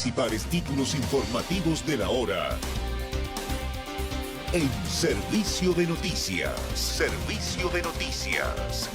Principales títulos informativos de la hora. En Servicio de Noticias. Servicio de Noticias.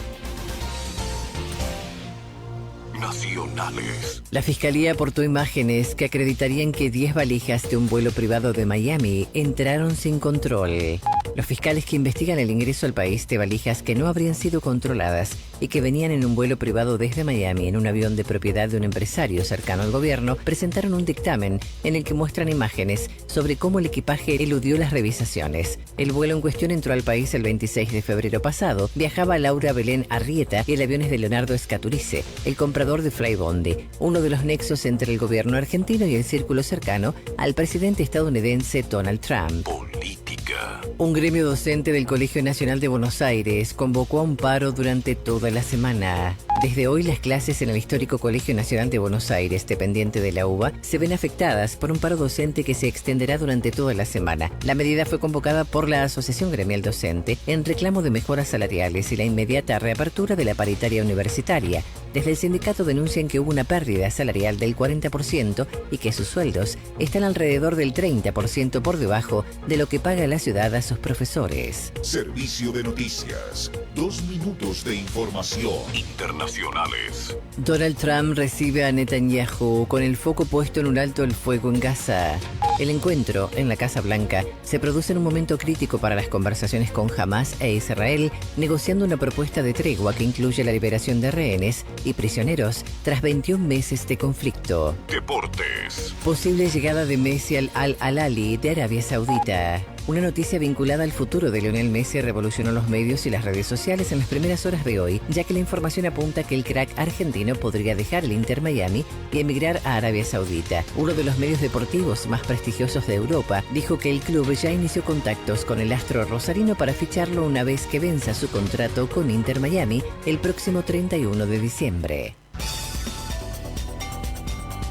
Nacionales. La Fiscalía aportó imágenes que acreditarían que 10 valijas de un vuelo privado de Miami entraron sin control. Los fiscales que investigan el ingreso al país de valijas que no habrían sido controladas y que venían en un vuelo privado desde Miami en un avión de propiedad de un empresario cercano al gobierno presentaron un dictamen en el que muestran imágenes sobre cómo el equipaje eludió las revisaciones. El vuelo en cuestión entró al país el 26 de febrero pasado. Viajaba Laura Belén Arrieta y el avión es de Leonardo Scaturice, el comprador de Flybondi, uno de los nexos entre el gobierno argentino y el círculo cercano al presidente estadounidense Donald Trump. Política. Un gremio docente del Colegio Nacional de Buenos Aires convocó a un paro durante toda la semana. Desde hoy las clases en el histórico Colegio Nacional de Buenos Aires, dependiente de la UBA, se ven afectadas por un paro docente que se extenderá durante toda la semana. La medida fue convocada por la Asociación Gremial Docente en reclamo de mejoras salariales y la inmediata reapertura de la paritaria universitaria. Desde el sindicato denuncian que hubo una pérdida salarial del 40% y que sus sueldos están alrededor del 30% por debajo de lo que paga la ciudad a sus profesores. Servicio de Noticias. 2 minutos de información. Internacionales. Donald Trump recibe a Netanyahu con el foco puesto en un alto el fuego en Gaza. El encuentro en la Casa Blanca se produce en un momento crítico para las conversaciones con Hamas e Israel, negociando una propuesta de tregua que incluye la liberación de rehenes y prisioneros tras 21 meses de conflicto. Deportes. Posible llegada de Messi al Al-Ahly de Arabia Saudita. Una noticia vinculada al futuro de Lionel Messi revolucionó los medios y las redes sociales en las primeras horas de hoy, ya que la información apunta que el crack argentino podría dejar el Inter Miami y emigrar a Arabia Saudita. Uno de los medios deportivos más prestigiosos de Europa dijo que el club ya inició contactos con el astro rosarino para ficharlo una vez que venza su contrato con Inter Miami el próximo 31 de diciembre.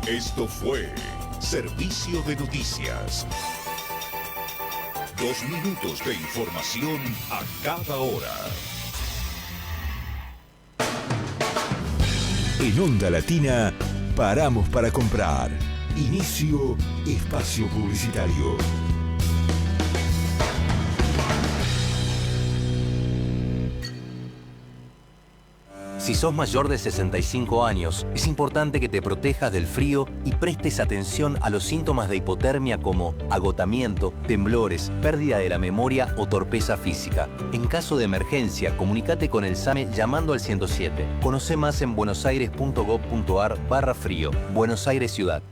Esto fue Servicio de Noticias. 2 minutos de información a cada hora. En Onda Latina, paramos para comprar. Inicio espacio publicitario. Si sos mayor de 65 años, es importante que te protejas del frío y prestes atención a los síntomas de hipotermia como agotamiento, temblores, pérdida de la memoria o torpeza física. En caso de emergencia, comunícate con el SAME llamando al 107. Conoce más en buenosaires.gov.ar/frío. Buenos Aires Ciudad.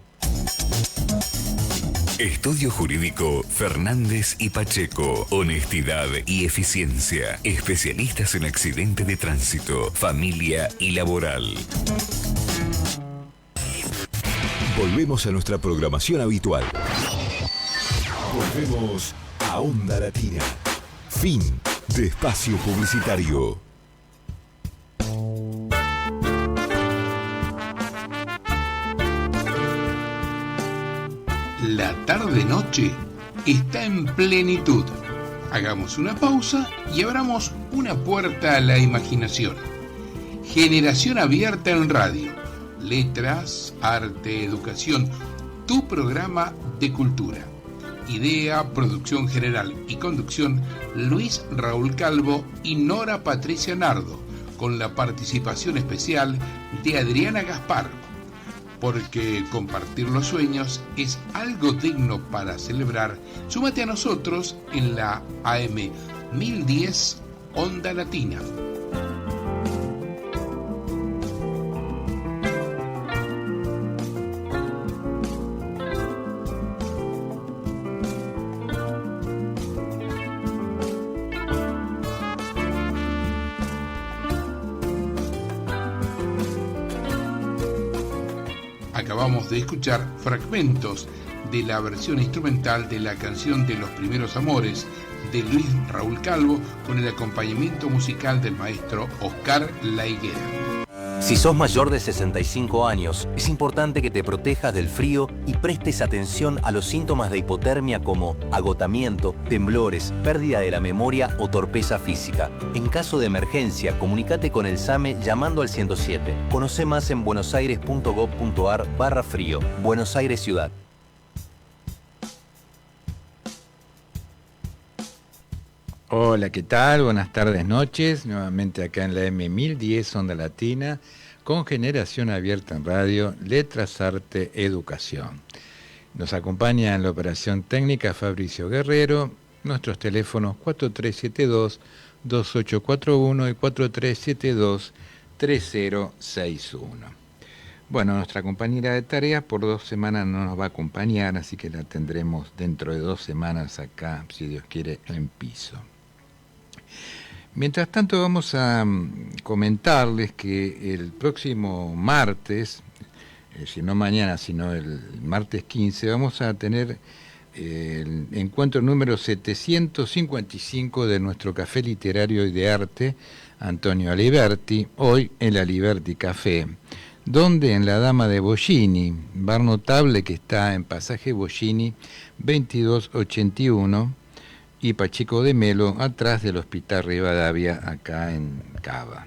Estudio Jurídico Fernández y Pacheco. Honestidad y eficiencia. Especialistas en accidente de tránsito, familia y laboral. Volvemos a nuestra programación habitual. Volvemos a Onda Latina. Fin de espacio publicitario. La tarde-noche está en plenitud. Hagamos una pausa y abramos una puerta a la imaginación. Generación Abierta en Radio. Letras, arte, educación. Tu programa de cultura. Idea, producción general y conducción, Luis Raúl Calvo y Nora Patricia Nardo, con la participación especial de Adriana Gaspar. Porque compartir los sueños es algo digno para celebrar. Súmate a nosotros en la AM 1010 Onda Latina. Acabamos de escuchar fragmentos de la versión instrumental de la canción de Los Primeros Amores de Luis Raúl Calvo con el acompañamiento musical del maestro Oscar La Higuera. Si sos mayor de 65 años, es importante que te protejas del frío y prestes atención a los síntomas de hipotermia como agotamiento, temblores, pérdida de la memoria o torpeza física. En caso de emergencia, comunícate con el SAME llamando al 107. Conoce más en buenosaires.gov.ar/frío. Buenos Aires Ciudad. Hola, ¿qué tal? Buenas tardes, noches. Nuevamente acá en la M1010 Onda Latina, con Generación Abierta en Radio, Letras, Arte, Educación. Nos acompaña en la operación técnica Fabricio Guerrero, nuestros teléfonos 4372-2841 y 4372-3061. Bueno, nuestra compañera de tareas por 2 semanas no nos va a acompañar, así que la tendremos dentro de 2 semanas acá, si Dios quiere, en piso. Mientras tanto vamos a comentarles que el próximo martes, si no mañana, sino el martes 15, vamos a tener el encuentro número 755 de nuestro Café Literario y de Arte, Antonio Aliberti, hoy en la Aliberti Café, donde en la Dama de Bollini, bar notable que está en Pasaje Bollini 2281, y Pacheco de Melo, atrás del Hospital Rivadavia, acá en Cava.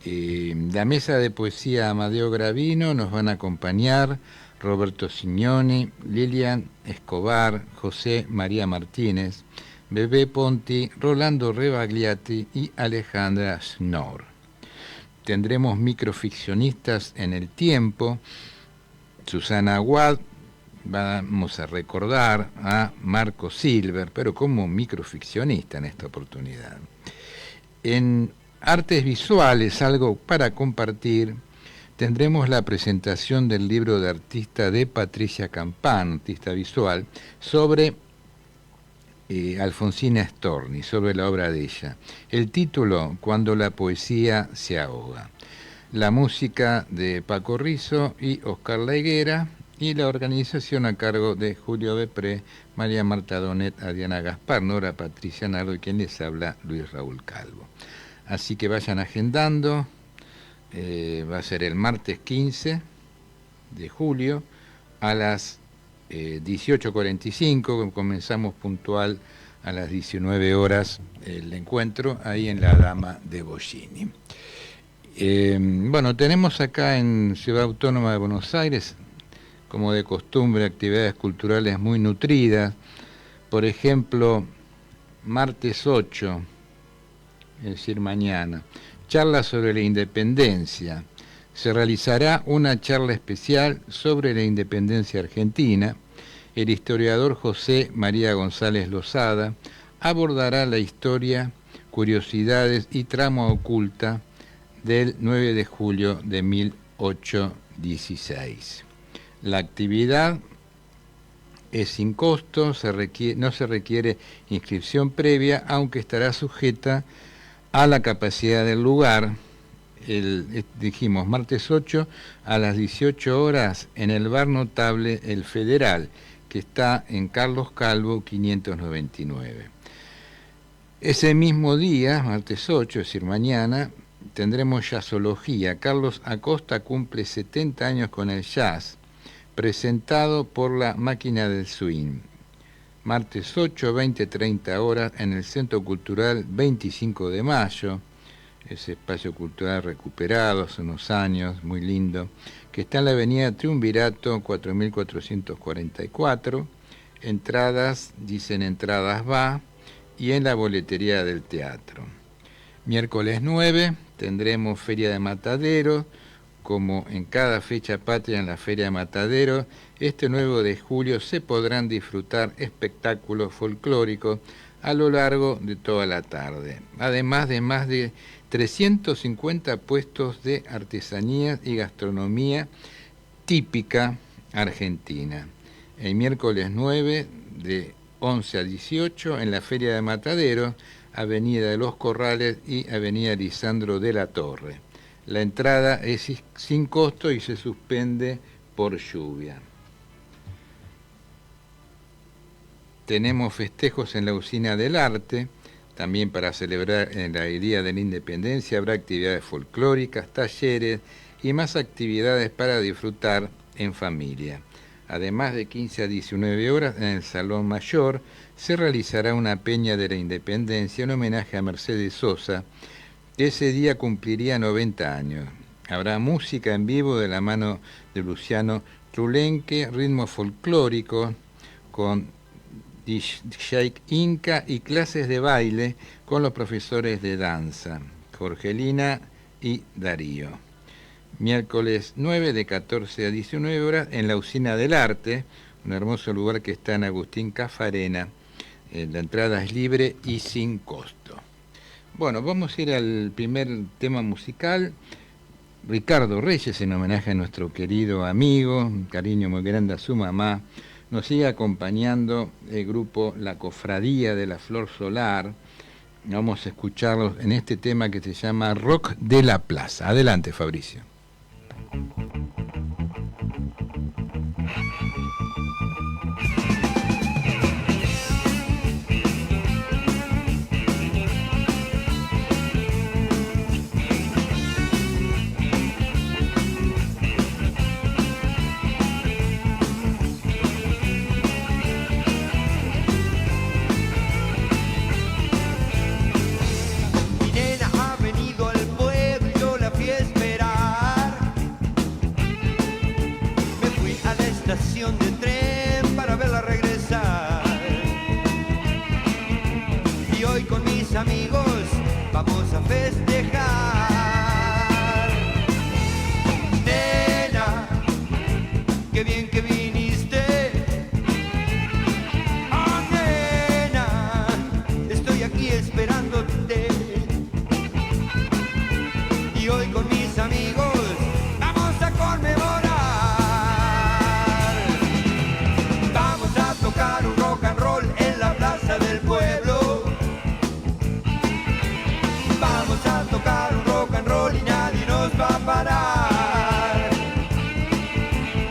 La mesa de poesía Amadeo Gravino nos van a acompañar Roberto Signoni, Lilian Escobar, José María Martínez, Bebé Ponti, Rolando Rebagliati y Alejandra Schnorr. Tendremos microficcionistas en el tiempo, Susana Aguad. Vamos a recordar a Marco Silver, pero como microficcionista en esta oportunidad. En artes visuales, algo para compartir, tendremos la presentación del libro de artista de Patricia Campán, artista visual, sobre Alfonsina Storni, sobre la obra de ella. El título, Cuando la poesía se ahoga. La música de Paco Rizzo y Oscar La Higuera, y la organización a cargo de Julio Bepré, María Marta Donet, Adriana Gaspar, Nora Patricia Nardo y quien les habla, Luis Raúl Calvo. Así que vayan agendando, va a ser el martes 15 de julio a las 18:45, comenzamos puntual a las 19 horas el encuentro, ahí en la Dama de Bollini. Bueno, tenemos acá en Ciudad Autónoma de Buenos Aires, como de costumbre, actividades culturales muy nutridas. Por ejemplo, martes 8, es decir, mañana, charla sobre la independencia. Se realizará una charla especial sobre la independencia argentina. El historiador José María González Lozada abordará la historia, curiosidades y trama oculta del 9 de julio de 1816. La actividad es sin costo, no se requiere inscripción previa, aunque estará sujeta a la capacidad del lugar. Dijimos, martes 8 a las 18 horas en el bar notable El Federal, que está en Carlos Calvo 599. Ese mismo día, martes 8, es decir, mañana, tendremos jazzología. Carlos Acosta cumple 70 años con el jazz, presentado por la Máquina del Swing. Martes 8, 20-30 horas en el Centro Cultural 25 de Mayo, ese espacio cultural recuperado hace unos años, muy lindo, que está en la avenida Triunvirato 4444. Entradas, dicen entradas va, y en la boletería del teatro. Miércoles 9 tendremos Feria de Mataderos, como en cada fecha patria en la Feria de Mataderos. Este 9 de julio se podrán disfrutar espectáculos folclóricos a lo largo de toda la tarde, además de más de 350 puestos de artesanías y gastronomía típica argentina. El miércoles 9 de 11 a 18 en la Feria de Mataderos, Avenida de los Corrales y Avenida Lisandro de la Torre. La entrada es sin costo y se suspende por lluvia. Tenemos festejos en la Usina del Arte, También para celebrar en el Día de la Independencia habrá actividades folclóricas, talleres y más actividades para disfrutar en familia. Además de 15 a 19 horas en el Salón Mayor se realizará una peña de la Independencia en homenaje a Mercedes Sosa, que ese día cumpliría 90 años. Habrá música en vivo de la mano de Luciano Trulenque, ritmo folclórico con DJ Inca y clases de baile con los profesores de danza, Jorgelina y Darío. Miércoles 9 de 14 a 19 horas en la Usina del Arte, un hermoso lugar que está en Agustín Cafarena. La entrada es libre y sin costo. Bueno, vamos a ir al primer tema musical. Ricardo Reyes, en homenaje a nuestro querido amigo, un cariño muy grande a su mamá, nos sigue acompañando el grupo La Cofradía de la Flor Solar. Vamos a escucharlos en este tema que se llama Rock de la Plaza. Adelante, Fabricio. De tren para verla regresar, y hoy con mis amigos vamos a festejar. Nena, qué bien que viniste. Oh, nena, estoy aquí esperándote, y hoy con mis amigos vamos a conmemorar. Un rock and roll en la plaza del pueblo. Vamos a tocar un rock and roll y nadie nos va a parar.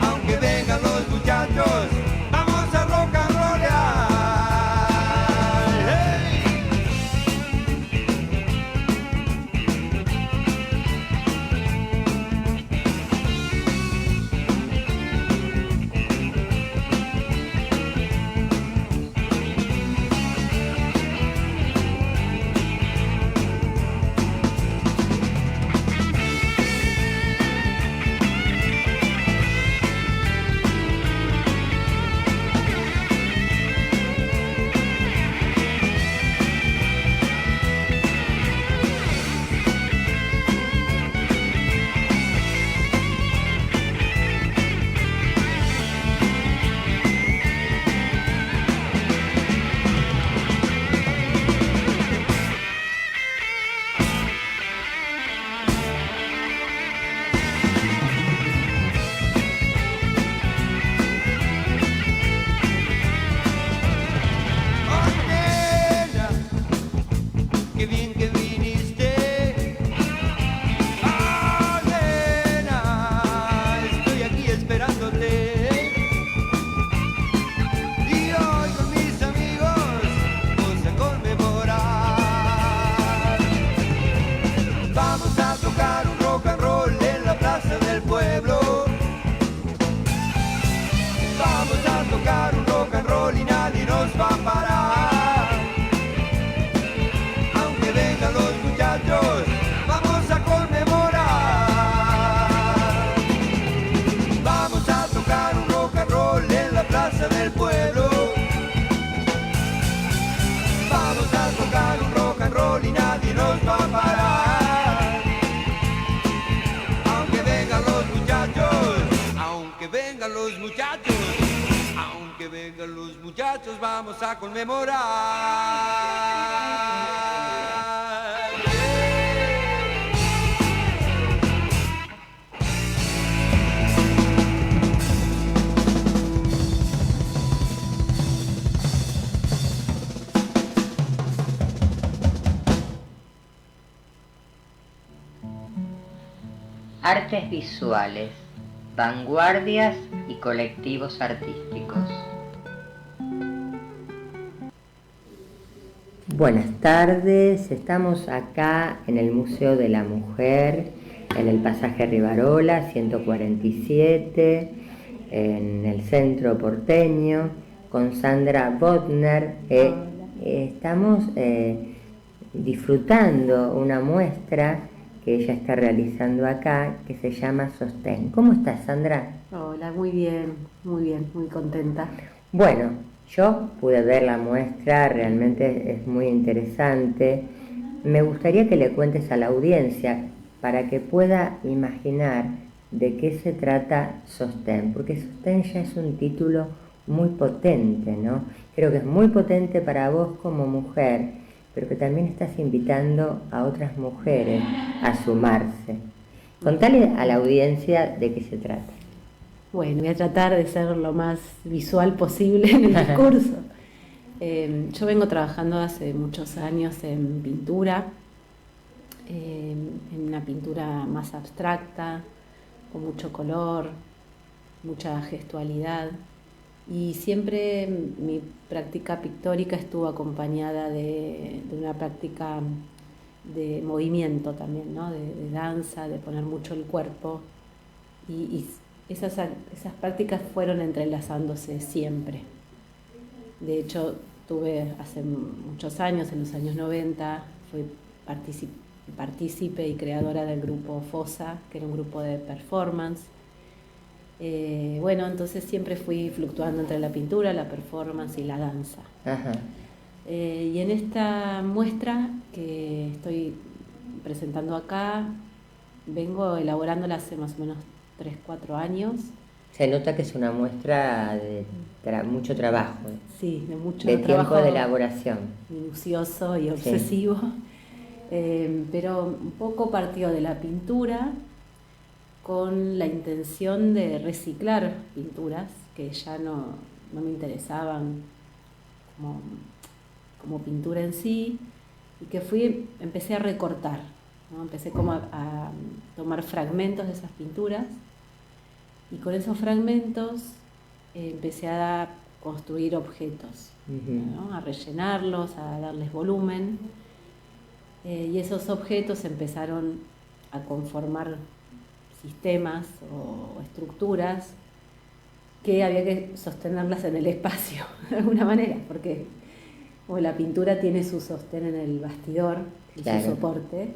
Aunque vengan los muchachos, vamos a rock and rollear. Vamos a conmemorar. Artes visuales, vanguardias y colectivos artísticos. Buenas tardes, estamos acá en el Museo de la Mujer, en el pasaje Rivarola 147, en el centro porteño, con Sandra Bodner. Estamos disfrutando una muestra que ella está realizando acá, que se llama Sostén. ¿Cómo estás, Sandra? Hola, muy bien, muy contenta. Bueno, yo pude ver la muestra, realmente es muy interesante. Me gustaría que le cuentes a la audiencia para que pueda imaginar de qué se trata Sostén, porque Sostén ya es un título muy potente, ¿no? Creo que es muy potente para vos como mujer, pero que también estás invitando a otras mujeres a sumarse. Contale a la audiencia de qué se trata. Bueno, voy a tratar de ser lo más visual posible en el discurso. Yo vengo trabajando hace muchos años en pintura, en una pintura más abstracta, con mucho color, mucha gestualidad, y siempre mi práctica pictórica estuvo acompañada de una práctica de movimiento también, ¿no? De danza, de poner mucho el cuerpo, y esas prácticas fueron entrelazándose siempre. De hecho, tuve hace muchos años, en los años 90, fui partícipe y creadora del grupo Fosa, que era un grupo de performance. Bueno, entonces siempre fui fluctuando entre la pintura, la performance y la danza. Ajá. Y en esta muestra que estoy presentando acá, vengo elaborándola hace más o menos 3-4 años. Se nota que es una muestra de mucho trabajo. Sí, de mucho de trabajo. Tiempo de elaboración. Minucioso y obsesivo. Sí. Pero un poco partió de la pintura con la intención de reciclar pinturas que ya no me interesaban como pintura en sí, y que empecé a recortar, ¿no? Empecé como a tomar fragmentos de esas pinturas, y con esos fragmentos empecé a construir objetos, ¿no? A rellenarlos, a darles volumen, y esos objetos empezaron a conformar sistemas o estructuras que había que sostenerlas en el espacio, de alguna manera, porque la pintura tiene su sostén en el bastidor, claro, su soporte,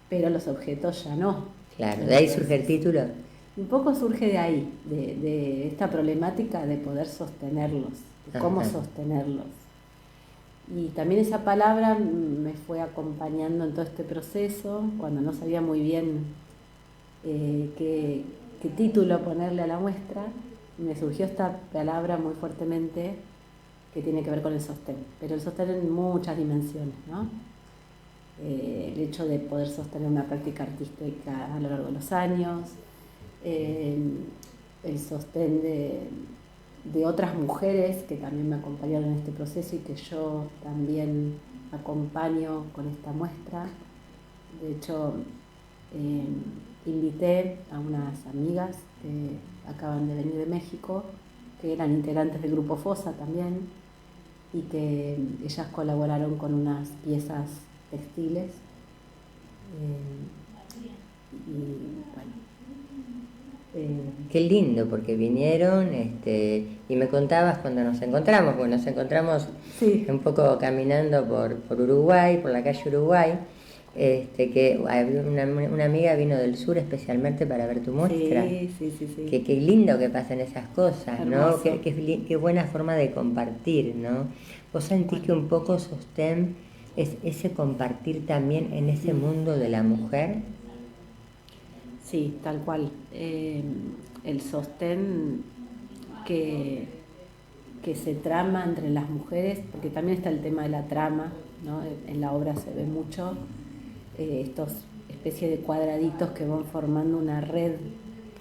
pero los objetos ya no. Claro, de ahí surge el título. Un poco surge de ahí, de esta problemática de poder sostenerlos, de cómo sostenerlos. Y también esa palabra me fue acompañando en todo este proceso, cuando no sabía muy bien qué título ponerle a la muestra. Me surgió esta palabra muy fuertemente, que tiene que ver con el sostén, pero el sostén en muchas dimensiones, ¿no? El hecho de poder sostener una práctica artística a lo largo de los años, el sostén de otras mujeres que también me acompañaron en este proceso y que yo también acompaño con esta muestra. De hecho, invité a unas amigas que acaban de venir de México, que eran integrantes del grupo Fosa también, y que ellas colaboraron con unas piezas textiles. Qué lindo, porque vinieron y me contabas cuando nos encontramos, porque nos encontramos un poco caminando por Uruguay, por la calle Uruguay, que una amiga vino del sur especialmente para ver tu muestra. Sí. Qué lindo que pasen esas cosas, hermoso, ¿no? Qué buena forma de compartir, ¿no? ¿Vos sentís que un poco Sostén es ese compartir también en ese mundo de la mujer? Sí, tal cual. El sostén que se trama entre las mujeres, porque también está el tema de la trama, ¿no? En la obra se ve mucho estos especie de cuadraditos que van formando una red.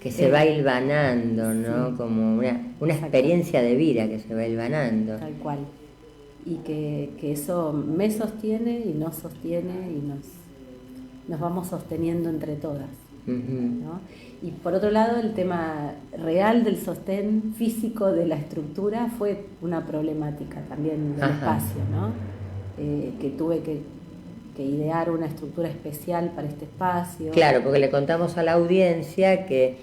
Que se va hilvanando, ¿no? Sí. Como una experiencia de vida que se va hilvanando. Tal cual. Y que eso me sostiene y nos sostiene y nos vamos sosteniendo entre todas. ¿No? Y por otro lado, el tema real del sostén físico de la estructura fue una problemática también del espacio, ¿no? que tuve que idear una estructura especial para este espacio. Claro, porque le contamos a la audiencia que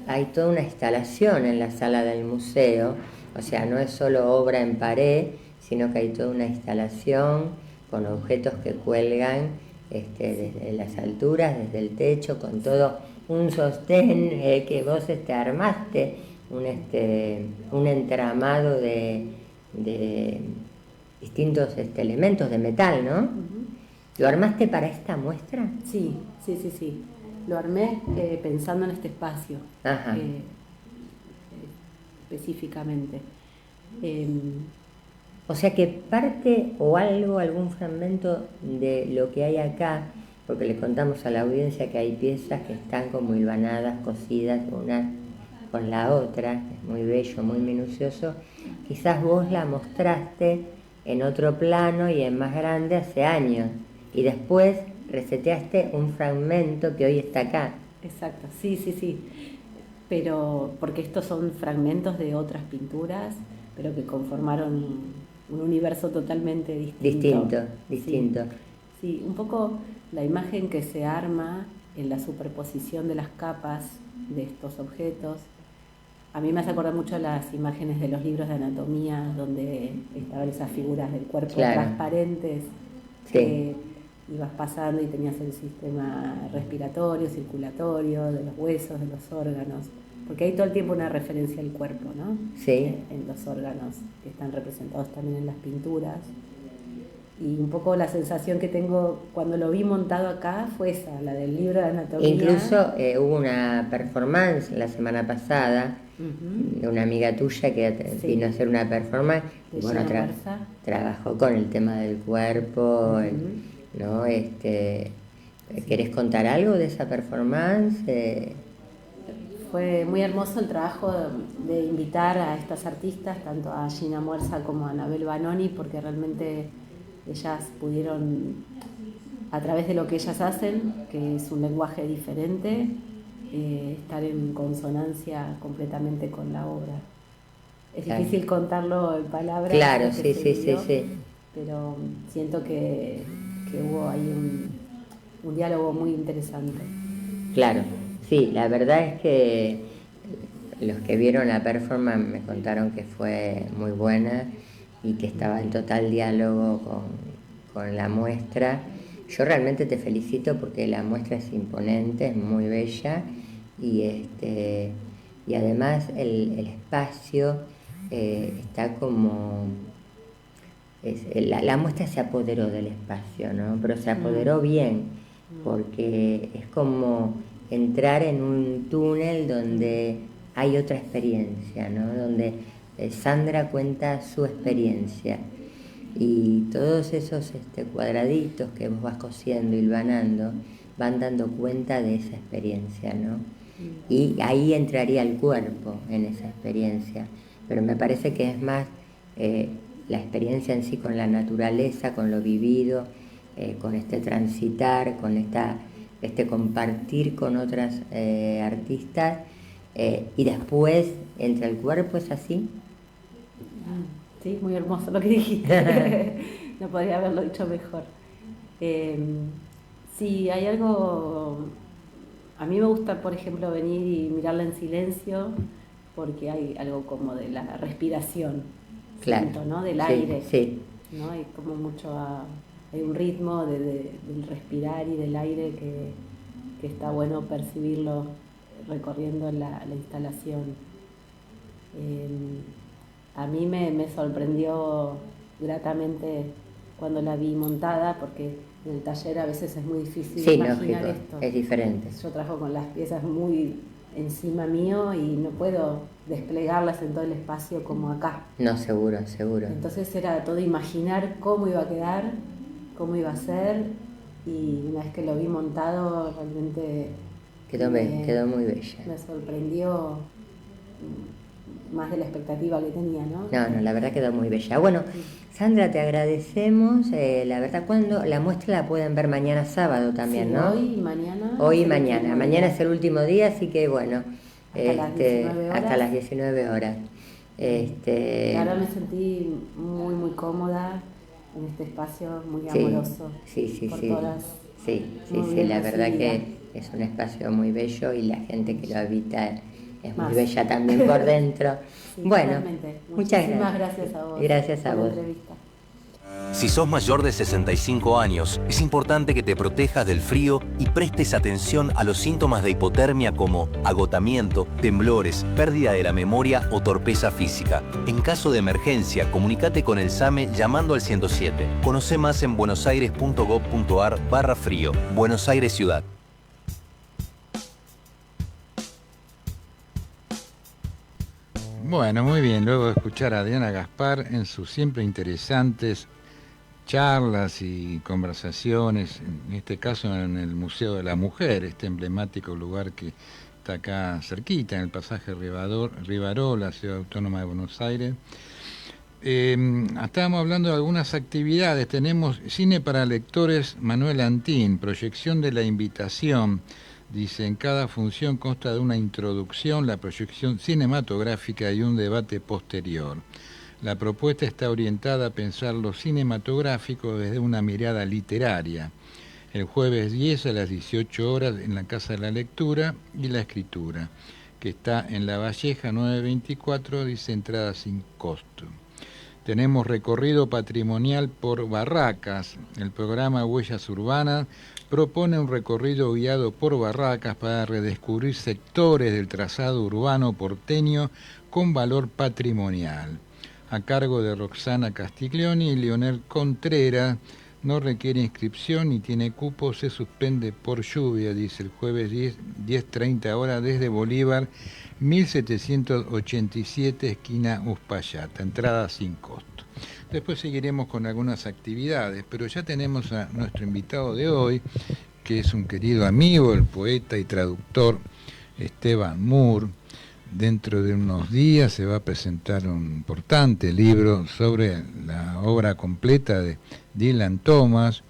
hay toda una instalación en la sala del museo, o sea, no es solo obra en pared, sino que hay toda una instalación con objetos que cuelgan desde las alturas, desde el techo, con todo un sostén que vos armaste, un entramado de distintos elementos de metal, ¿no? Uh-huh. ¿Lo armaste para esta muestra? Sí. Lo armé pensando en este espacio. Ajá. Específicamente. O sea que parte o algún fragmento de lo que hay acá, porque le contamos a la audiencia que hay piezas que están como hilvanadas, cosidas una con la otra, es muy bello, muy minucioso. Quizás vos la mostraste en otro plano y en más grande hace años, y después reseteaste un fragmento que hoy está acá. Exacto, sí. Pero porque estos son fragmentos de otras pinturas, pero que conformaron un universo totalmente distinto. Distinto. Sí, un poco la imagen que se arma en la superposición de las capas de estos objetos. A mí me hace acordar mucho las imágenes de los libros de anatomía, donde estaban esas figuras del cuerpo transparentes. Sí. Que ibas pasando y tenías el sistema respiratorio, circulatorio, de los huesos, de los órganos. Porque hay todo el tiempo una referencia al cuerpo, ¿no? Sí. En los órganos que están representados también en las pinturas. Y un poco la sensación que tengo cuando lo vi montado acá fue esa, la del libro de anatomía. Incluso hubo una performance la semana pasada, uh-huh, de una amiga tuya que vino a hacer una performance. De Bueno, trabajó con el tema del cuerpo, uh-huh, ¿no? ¿Querés contar algo de esa performance? Fue muy hermoso el trabajo de invitar a estas artistas, tanto a Gina Muerza como a Anabel Banoni, porque realmente ellas pudieron, a través de lo que ellas hacen, que es un lenguaje diferente, estar en consonancia completamente con la obra. Es difícil contarlo en palabras. Claro, sí. Pero siento que hubo ahí un diálogo muy interesante. Claro, sí, la verdad es que los que vieron la performance me contaron que fue muy buena y que estaba en total diálogo con la muestra. Yo realmente te felicito porque la muestra es imponente, es muy bella y además el espacio está como... la muestra se apoderó del espacio, ¿no? Pero se apoderó bien, porque es como entrar en un túnel donde hay otra experiencia, ¿no? Donde Sandra cuenta su experiencia y todos esos cuadraditos que vos vas cosiendo, hilvanando, van dando cuenta de esa experiencia, ¿no? Y ahí entraría el cuerpo en esa experiencia, pero me parece que es más la experiencia en sí con la naturaleza, con lo vivido, con transitar, con compartir con otras artistas, y después entra el cuerpo, ¿es así? Sí, muy hermoso lo que dijiste. No podría haberlo dicho mejor. Sí, hay algo... A mí me gusta, por ejemplo, venir y mirarla en silencio, porque hay algo como de la respiración, claro, siento, ¿no? Del sí, aire, sí. ¿no? Hay como mucho... hay un ritmo del respirar y del aire que está bueno percibirlo recorriendo la instalación. A mí me sorprendió gratamente cuando la vi montada, porque en el taller a veces es muy difícil imaginar lógico, esto. es diferente. Yo trabajo con las piezas muy encima mío y no puedo desplegarlas en todo el espacio como acá. No, seguro. Entonces era todo imaginar cómo iba a quedar, cómo iba a ser, y una vez que lo vi montado realmente quedó muy bella. Me sorprendió más de la expectativa que tenía, ¿no? No, la verdad quedó muy bella. Bueno, Sandra, te agradecemos. La verdad, cuando la muestra la pueden ver mañana sábado también, sí, ¿no? Hoy y mañana. Hoy y mañana. Mañana es el último día, así que bueno, hasta las 19 horas. Hasta las 19 horas. Ahora me sentí muy, muy cómoda. en este espacio muy Sí, amoroso. sí, por sí. todas. Sí, la verdad que es un espacio muy bello y la gente que lo habita es muy Más. bella también por dentro. Sí, Bueno, totalmente. muchas Muchísimas gracias. gracias a vos. Gracias a por la vos. entrevista. Si sos mayor de 65 años, es importante que te protejas del frío y prestes atención a los síntomas de hipotermia como agotamiento, temblores, pérdida de la memoria o torpeza física. En caso de emergencia, comunícate con el SAME llamando al 107. Conoce más en buenosaires.gov.ar/frío. Buenos Aires Ciudad. Bueno, muy bien, luego de escuchar a Diana Gaspar en sus siempre interesantes charlas y conversaciones, en este caso en el Museo de la Mujer, este emblemático lugar que está acá cerquita, en el pasaje Rivarol, la Ciudad Autónoma de Buenos Aires. Estábamos hablando de algunas actividades. Tenemos Cine para Lectores Manuel Antín, proyección de La Invitación. Dice, en cada función consta de una introducción, la proyección cinematográfica y un debate posterior. La propuesta está orientada a pensar lo cinematográfico desde una mirada literaria. El jueves 10 a las 18 horas en la Casa de la Lectura y la Escritura, que está en La Valleja 924, dice entrada sin costo. Tenemos recorrido patrimonial por Barracas. El programa Huellas Urbanas propone un recorrido guiado por Barracas para redescubrir sectores del trazado urbano porteño con valor patrimonial. A cargo de Roxana Castiglioni y Leonel Contreras, no requiere inscripción ni tiene cupo, se suspende por lluvia, dice el jueves 10:30 horas desde Bolívar, 1787, esquina Uspallata, entrada sin costo. Después seguiremos con algunas actividades, pero ya tenemos a nuestro invitado de hoy, que es un querido amigo, el poeta y traductor Esteban Moore. Dentro de unos días se va a presentar un importante libro sobre la obra completa de Dylan Thomas,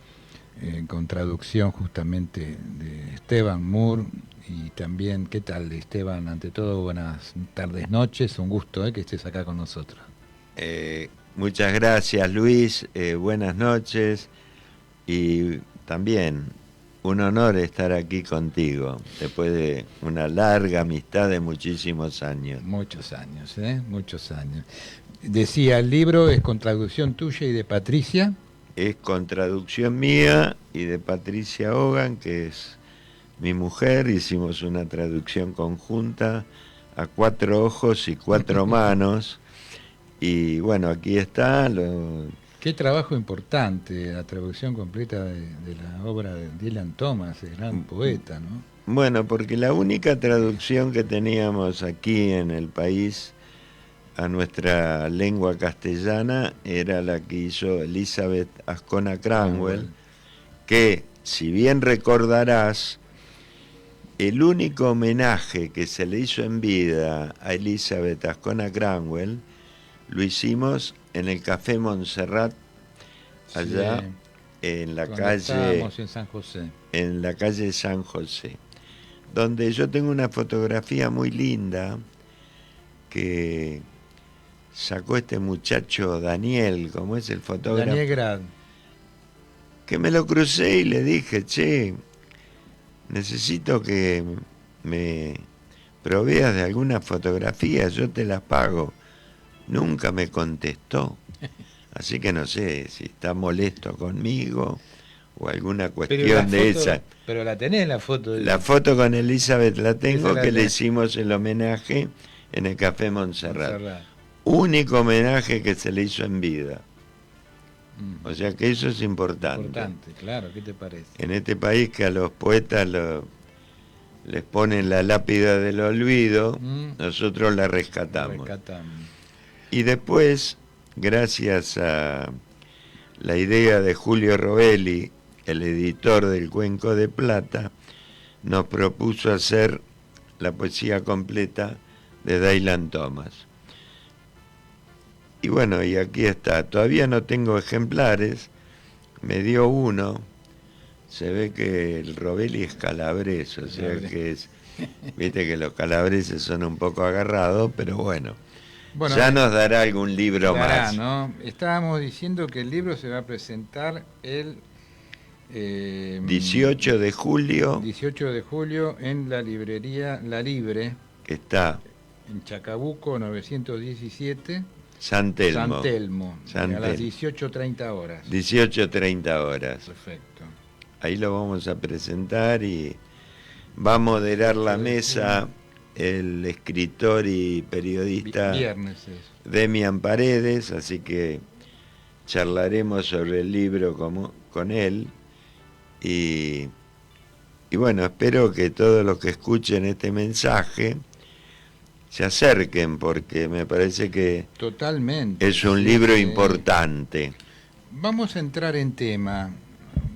con traducción justamente de Esteban Moore. Y también, ¿qué tal, Esteban? Ante todo, buenas tardes, noches. Un gusto que estés acá con nosotros. Muchas gracias, Luis. Buenas noches. Y también un honor estar aquí contigo, después de una larga amistad de muchísimos años. Muchos años. Decía, el libro es con traducción tuya y de Patricia. Es con traducción mía y de Patricia Hogan, que es mi mujer. Hicimos una traducción conjunta a 4 ojos y 4 manos. Y bueno, aquí está. Qué trabajo importante, la traducción completa de la obra de Dylan Thomas, el gran poeta, ¿no? Bueno, porque la única traducción que teníamos aquí en el país a nuestra lengua castellana era la que hizo Elizabeth Ascona Cranwell, que, si bien recordarás, el único homenaje que se le hizo en vida a Elizabeth Ascona Cranwell lo hicimos en el Café Montserrat, allá sí, en la calle en San José. En la calle San José, donde yo tengo una fotografía muy linda que sacó este muchacho Daniel, como es el fotógrafo. Daniel Grad. Que me lo crucé y le dije, che, necesito que me proveas de alguna fotografía, yo te las pago. Nunca me contestó, así que no sé si está molesto conmigo o alguna cuestión de esa. Pero la tenés la foto. La foto con Elizabeth la tengo, que le hicimos el homenaje en el Café Montserrat. Único homenaje que se le hizo en vida. O sea que eso es importante. Importante, claro, ¿qué te parece? En este país que a los poetas les ponen la lápida del olvido, nosotros la rescatamos. Y después, gracias a la idea de Julio Rovelli, el editor del Cuenco de Plata, nos propuso hacer la poesía completa de Dylan Thomas. Y bueno, y aquí está. Todavía no tengo ejemplares, me dio uno. Se ve que el Rovelli es calabrés, o sea que es, viste que los calabreses son un poco agarrados, pero bueno. Bueno, ya nos dará algún libro más. ¿no? Estábamos diciendo que el libro se va a presentar el 18 de julio. 18 de julio en la librería La Libre, Que está en Chacabuco 917, San Telmo. A las 18:30 horas. 18:30 horas. Perfecto. Ahí lo vamos a presentar y va a moderar la mesa el escritor y periodista Viernes es. Demian Paredes, así que charlaremos sobre el libro con él y bueno, espero que todos los que escuchen este mensaje se acerquen, porque me parece que totalmente es un libro importante. Vamos a entrar en tema,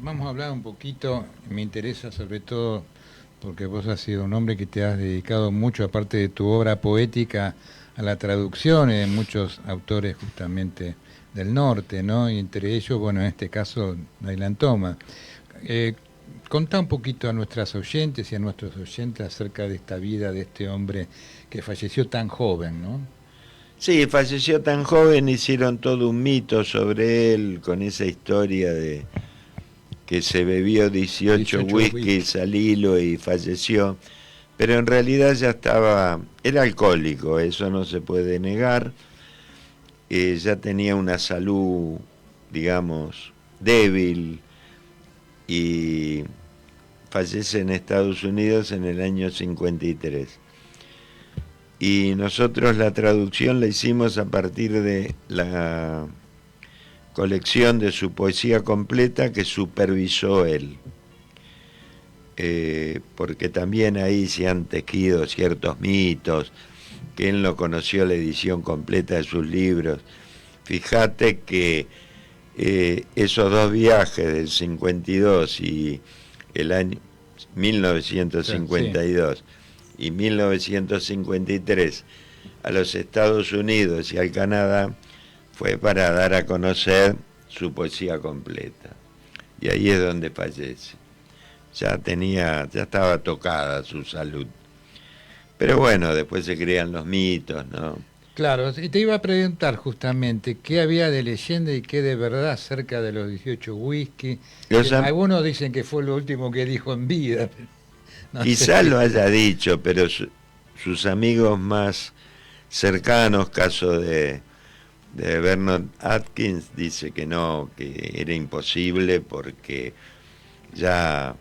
vamos a hablar un poquito, me interesa sobre todo porque vos has sido un hombre que te has dedicado mucho, aparte de tu obra poética, a la traducción de muchos autores justamente del norte, ¿no? Y entre ellos, bueno, en este caso, Daylan Thomas. Contá un poquito a nuestras oyentes y a nuestros oyentes acerca de esta vida de este hombre que falleció tan joven, ¿no? Sí, falleció tan joven, hicieron todo un mito sobre él, con esa historia de que se bebió 18 whiskies al hilo y falleció, pero en realidad ya era alcohólico, eso no se puede negar, ya tenía una salud, digamos, débil, y fallece en Estados Unidos en el año 53. Y nosotros la traducción la hicimos a partir de la colección de su poesía completa que supervisó él. Porque también ahí se han tejido ciertos mitos, que él no conoció la edición completa de sus libros. Fíjate que esos dos viajes del 52 y el año 1952 y 1953 a los Estados Unidos y al Canadá fue para dar a conocer su poesía completa. Y ahí es donde fallece. Ya estaba tocada su salud. Pero bueno, después se crean los mitos, ¿no? Claro, y te iba a preguntar justamente qué había de leyenda y qué de verdad acerca de los 18 whisky. Algunos dicen que fue lo último que dijo en vida. No quizás lo haya dicho, pero sus amigos más cercanos, caso de Bernard Atkins, dice que no, que era imposible porque ya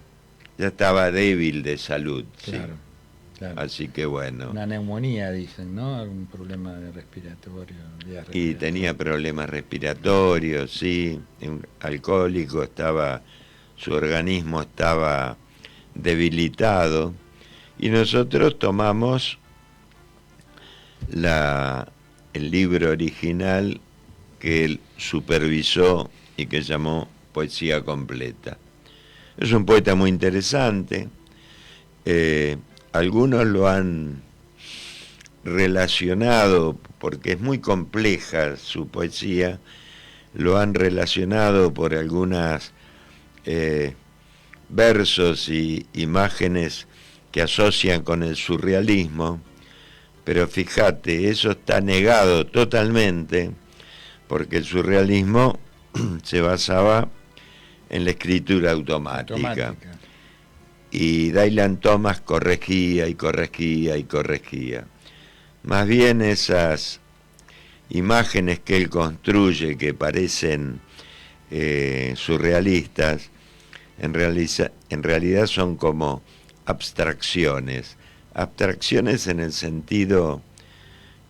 estaba débil de salud. Claro. Sí. Claro. Así que bueno. Una neumonía, dicen, ¿no? Algún problema respiratorio. Y tenía problemas respiratorios, sí. Alcohólico, su organismo estaba debilitado. Y nosotros tomamos el libro original que él supervisó y que llamó Poesía Completa. Es un poeta muy interesante. Algunos lo han relacionado, porque es muy compleja su poesía, lo han relacionado por algunas versos y imágenes que asocian con el surrealismo, pero fíjate, eso está negado totalmente, porque el surrealismo se basaba en la escritura automática. Y Daylan Thomas corregía y corregía y corregía. Más bien esas imágenes que él construye, que parecen surrealistas, en realidad son como abstracciones en el sentido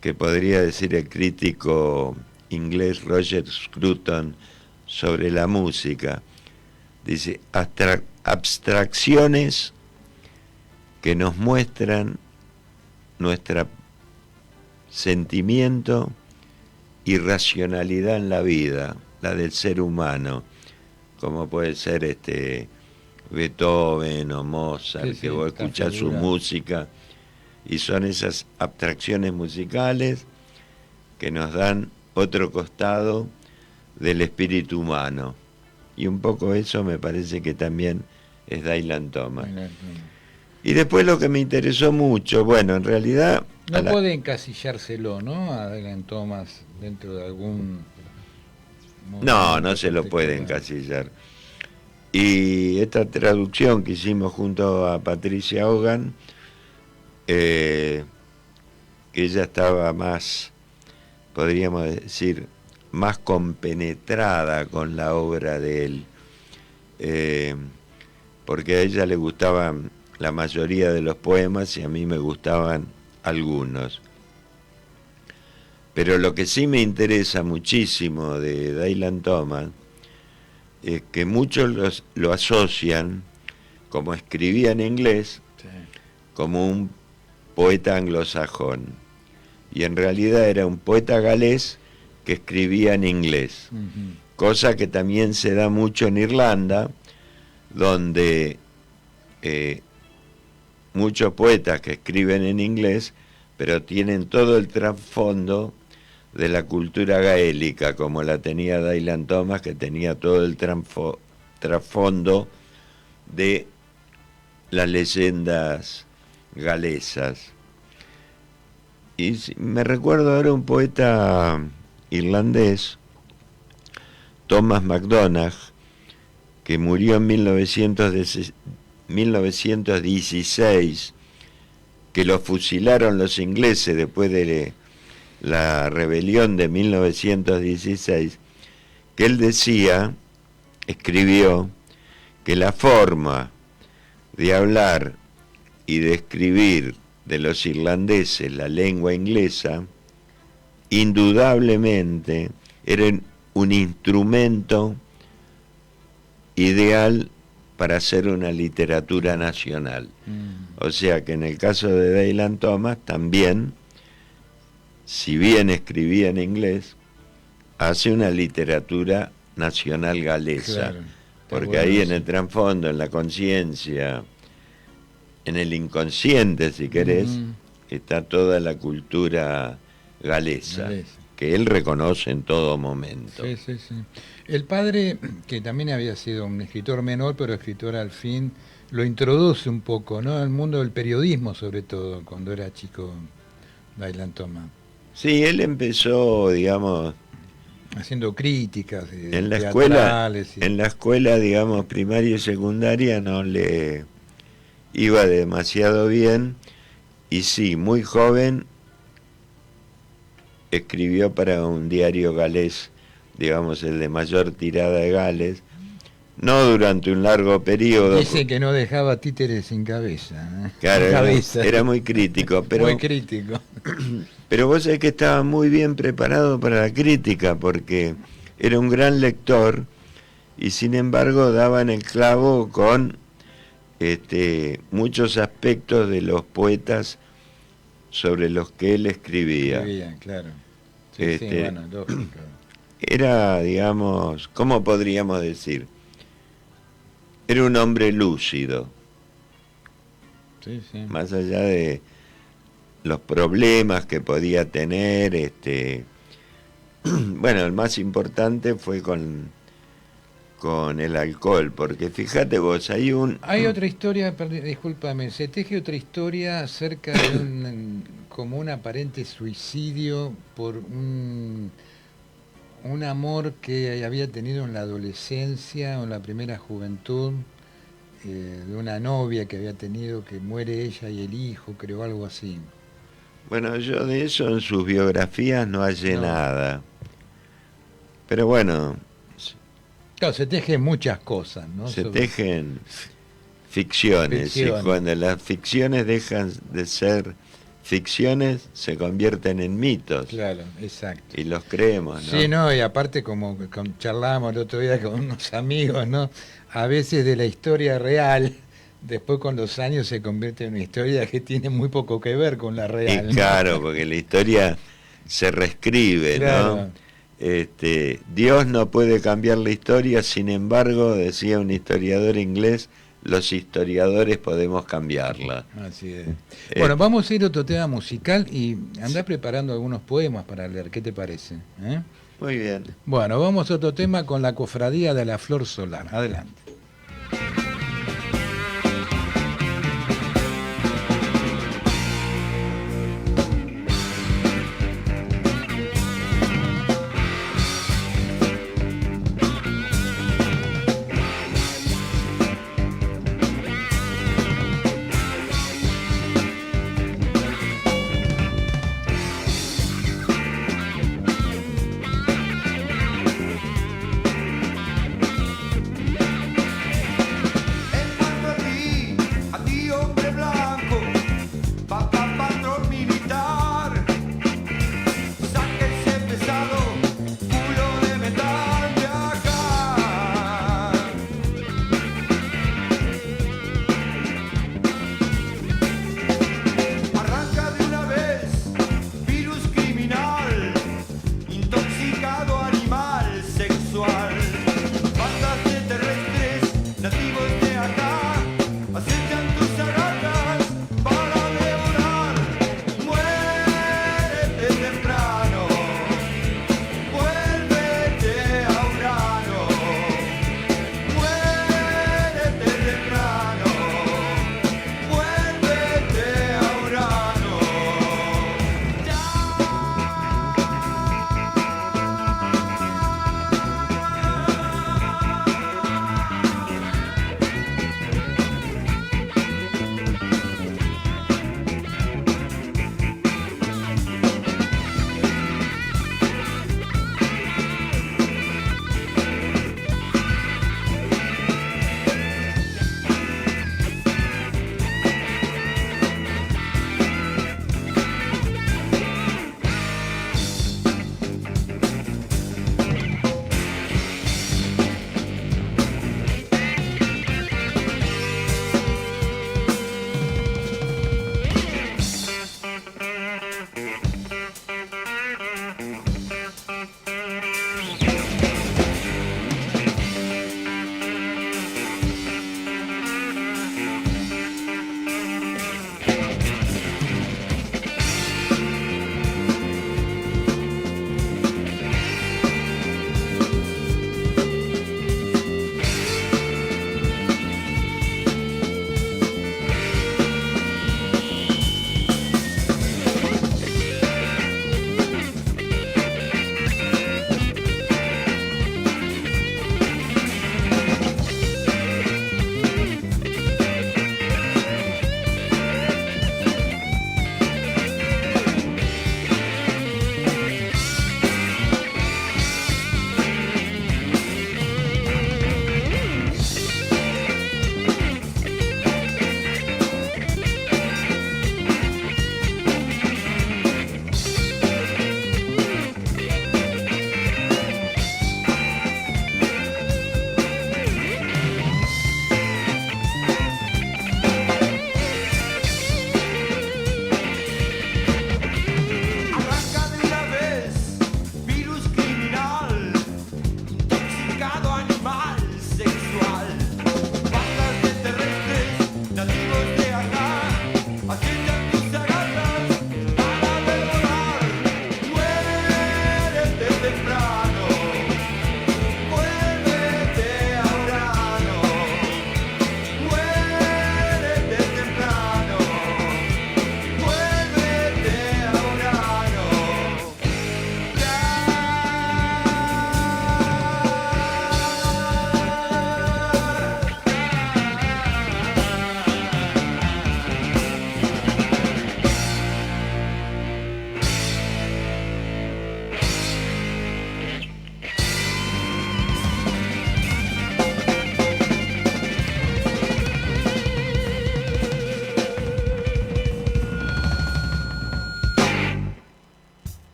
que podría decir el crítico inglés Roger Scruton sobre la música. Dice, abstracciones que nos muestran nuestro sentimiento y racionalidad en la vida, la del ser humano, como puede ser Beethoven o Mozart, que vos escuchás su música, y son esas abstracciones musicales que nos dan otro costado del espíritu humano. Y un poco eso me parece que también es Daylan Thomas. Y después lo que me interesó mucho, bueno, en realidad... No puede encasillárselo, ¿no? A Dylan Thomas dentro de algún... No se lo puede encasillar. Y esta traducción que hicimos junto a Patricia Hogan, que ella estaba más, podríamos decir, más compenetrada con la obra de él, porque a ella le gustaban la mayoría de los poemas y a mí me gustaban algunos. Pero lo que sí me interesa muchísimo de Dylan Thomas es que muchos lo asocian, como escribía en inglés, como un poeta anglosajón. Y en realidad era un poeta galés que escribía en inglés. Cosa que también se da mucho en Irlanda, donde muchos poetas que escriben en inglés, pero tienen todo el trasfondo de la cultura gaélica, como la tenía Dylan Thomas, que tenía todo el trasfondo de las leyendas galesas. Y me recuerdo ahora un poeta irlandés, Thomas MacDonagh, que murió en 1916, que lo fusilaron los ingleses después de la rebelión de 1916, que él escribió que la forma de hablar y de escribir de los irlandeses, la lengua inglesa, indudablemente era un instrumento ideal para hacer una literatura nacional. O sea que en el caso de Dylan Thomas también, si bien escribía en inglés, hace una literatura nacional galesa. Claro, porque bueno, ahí en el trasfondo, en la conciencia, en el inconsciente, si querés, está toda la cultura galesa, que él reconoce en todo momento. Sí. El padre, que también había sido un escritor menor, pero escritor al fin, lo introduce un poco, ¿no? Al mundo del periodismo, sobre todo, cuando era chico Dylan Thomas. Sí, él empezó, digamos, haciendo críticas en la escuela, digamos, primaria y secundaria no le iba demasiado bien, y sí, muy joven escribió para un diario galés, digamos, el de mayor tirada de Gales, no durante un largo periodo. Dice que no dejaba títeres sin cabeza. Claro, era muy crítico. Pero, muy crítico. Pero vos sabés que estaba muy bien preparado para la crítica, porque era un gran lector y sin embargo daba en el clavo con muchos aspectos de los poetas sobre los que él escribía. Claro. Sí, bueno, lógico. Era, digamos, ¿cómo podríamos decir? Era un hombre lúcido. Sí. Más allá de los problemas que podía tener, bueno, el más importante fue con el alcohol, porque fíjate vos, hay otra historia, discúlpame, se teje otra historia acerca de como un aparente suicidio por un amor que había tenido en la adolescencia o en la primera juventud, de una novia que había tenido, que muere ella y el hijo, creo, algo así. Bueno, yo de eso en sus biografías no hallé nada. Pero bueno... Claro, se tejen muchas cosas, ¿no? Tejen ficciones. Y cuando las ficciones dejan de ser ficciones, se convierten en mitos. Claro, exacto. Y los creemos, ¿no? Sí, no, y aparte como charlábamos el otro día con unos amigos, ¿no? A veces de la historia real, después con los años se convierte en una historia que tiene muy poco que ver con la real. Y claro, ¿no? Porque la historia se reescribe, claro. ¿No? Dios no puede cambiar la historia, sin embargo, decía un historiador inglés, los historiadores podemos cambiarla. Así es. Bueno, vamos a ir a otro tema musical y andá preparando algunos poemas para leer, ¿qué te parece? Muy bien. Bueno, vamos a otro tema con la Cofradía de la Flor Solar. Adelante.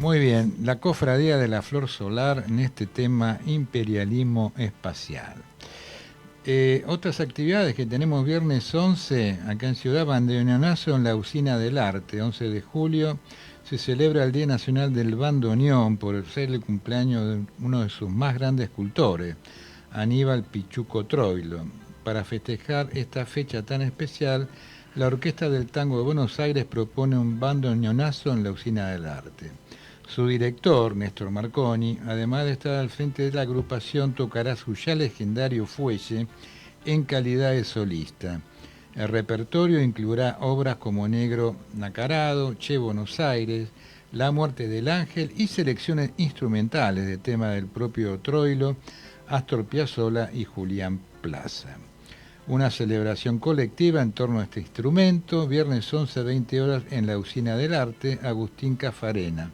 Muy bien, la cofradía de la flor solar en este tema imperialismo espacial. Otras actividades que tenemos viernes 11, acá en Ciudad Bandoneonazo, en la Usina del Arte, 11 de julio, se celebra el Día Nacional del Bandoneón por ser el cumpleaños de uno de sus más grandes escultores, Aníbal Pichuco Troilo. Para festejar esta fecha tan especial, la Orquesta del Tango de Buenos Aires propone un bandoneonazo en la Usina del Arte. Su director, Néstor Marconi, además de estar al frente de la agrupación, tocará su ya legendario fuelle en calidad de solista. El repertorio incluirá obras como Negro Nacarado, Che Buenos Aires, La muerte del ángel y selecciones instrumentales de temas del propio Troilo, Astor Piazzolla y Julián Plaza. Una celebración colectiva en torno a este instrumento, viernes 11 a 20 horas en la Usina del Arte, Agustín Cafarena.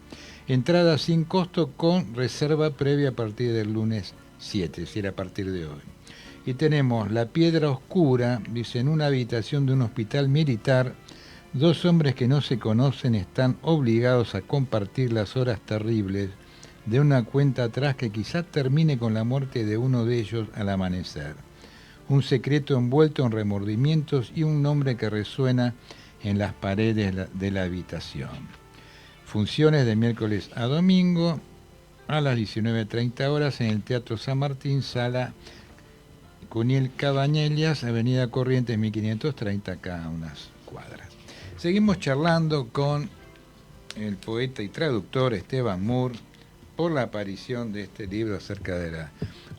Entrada sin costo con reserva previa a partir del lunes 7, si era a partir de hoy. Y tenemos La Piedra Oscura, dice, en una habitación de un hospital militar, dos hombres que no se conocen están obligados a compartir las horas terribles de una cuenta atrás que quizá termine con la muerte de uno de ellos al amanecer. Un secreto envuelto en remordimientos y un nombre que resuena en las paredes de la habitación. Funciones de miércoles a domingo a las 19:30 horas en el Teatro San Martín, sala Cuniel Cabañellas, Avenida Corrientes 1530, acá a unas cuadras. Seguimos charlando con el poeta y traductor Esteban Moore por la aparición de este libro acerca de las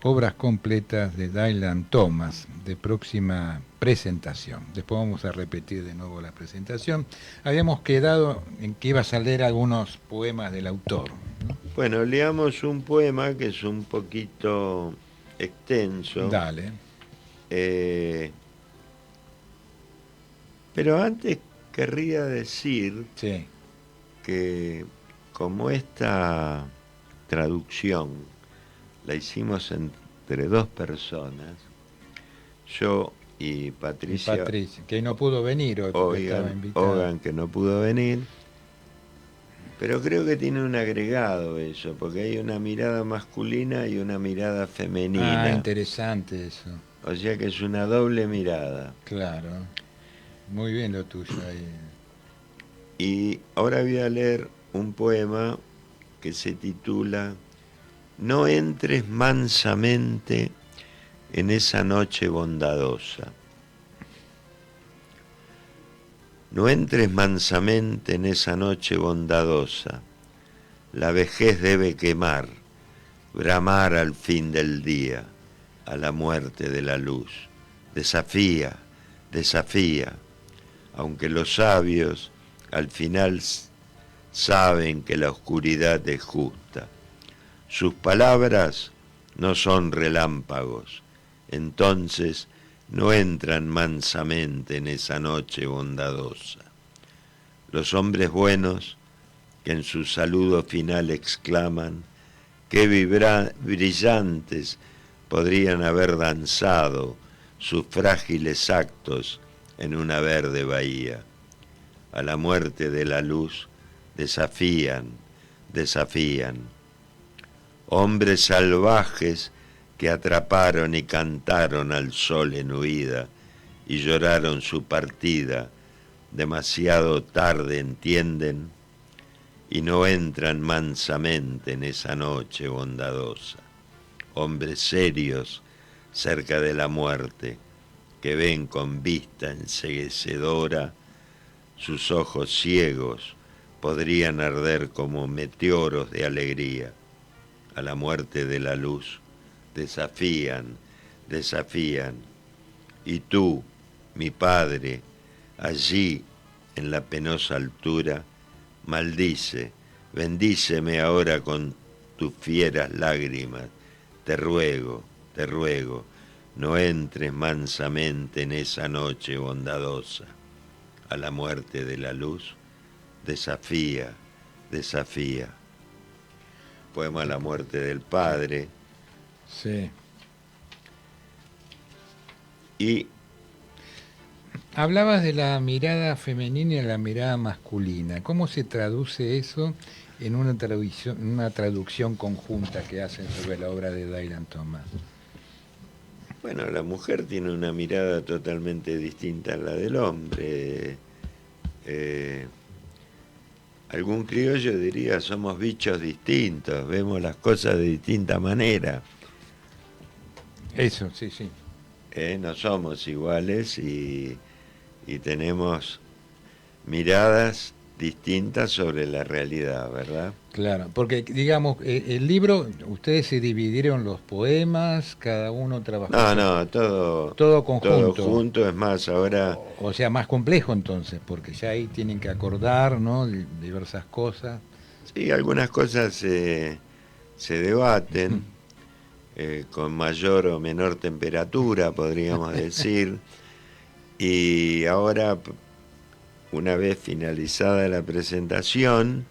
obras completas de Dylan Thomas, de próxima presentación. Después vamos a repetir de nuevo la presentación. Habíamos quedado en que ibas a leer algunos poemas del autor. Bueno, leamos un poema que es un poquito extenso. Dale. Pero antes querría decir sí, que como esta traducción la hicimos entre dos personas, yo y Patricia, que no pudo venir hoy porque estaba invitada. Hogan, que no pudo venir, pero creo que tiene un agregado eso, porque hay una mirada masculina y una mirada femenina. Ah, interesante eso. O sea que es una doble mirada. Claro, muy bien lo tuyo ahí. Y ahora voy a leer un poema que se titula No entres mansamente en esa noche bondadosa. No entres mansamente en esa noche bondadosa. La vejez debe quemar, bramar al fin del día, a la muerte de la luz. Desafía, desafía, aunque los sabios al final saben que la oscuridad es justa. Sus palabras no son relámpagos, entonces no entran mansamente en esa noche bondadosa. Los hombres buenos, que en su saludo final exclaman, qué brillantes podrían haber danzado sus frágiles actos en una verde bahía. A la muerte de la luz desafían, desafían. Hombres salvajes que atraparon y cantaron al sol en huida y lloraron su partida, demasiado tarde entienden y no entran mansamente en esa noche bondadosa. Hombres serios cerca de la muerte que ven con vista enceguecedora, sus ojos ciegos podrían arder como meteoros de alegría. A la muerte de la luz desafían, desafían. Y tú, mi Padre, allí en la penosa altura, maldice, bendíceme ahora con tus fieras lágrimas. Te ruego, no entres mansamente en esa noche bondadosa. A la muerte de la luz desafía, desafía. Poema La muerte del padre. Sí. Y Hablabas de la mirada femenina y la mirada masculina. ¿Cómo se traduce eso en una traducción conjunta que hacen sobre la obra de Dylan Thomas? Bueno, la mujer tiene una mirada totalmente distinta a la del hombre. Algún criollo diría, somos bichos distintos, vemos las cosas de distinta manera. Eso, sí, sí. No somos iguales y tenemos miradas distintas sobre la realidad, ¿verdad? Claro, porque digamos, el libro, ustedes se dividieron los poemas, cada uno trabajó. No, todo conjunto. Todo junto, es más, ahora... O sea, más complejo entonces, porque ya ahí tienen que acordar, ¿no? Diversas cosas. Sí, algunas cosas se debaten con mayor o menor temperatura, podríamos decir. Y ahora, una vez finalizada la presentación,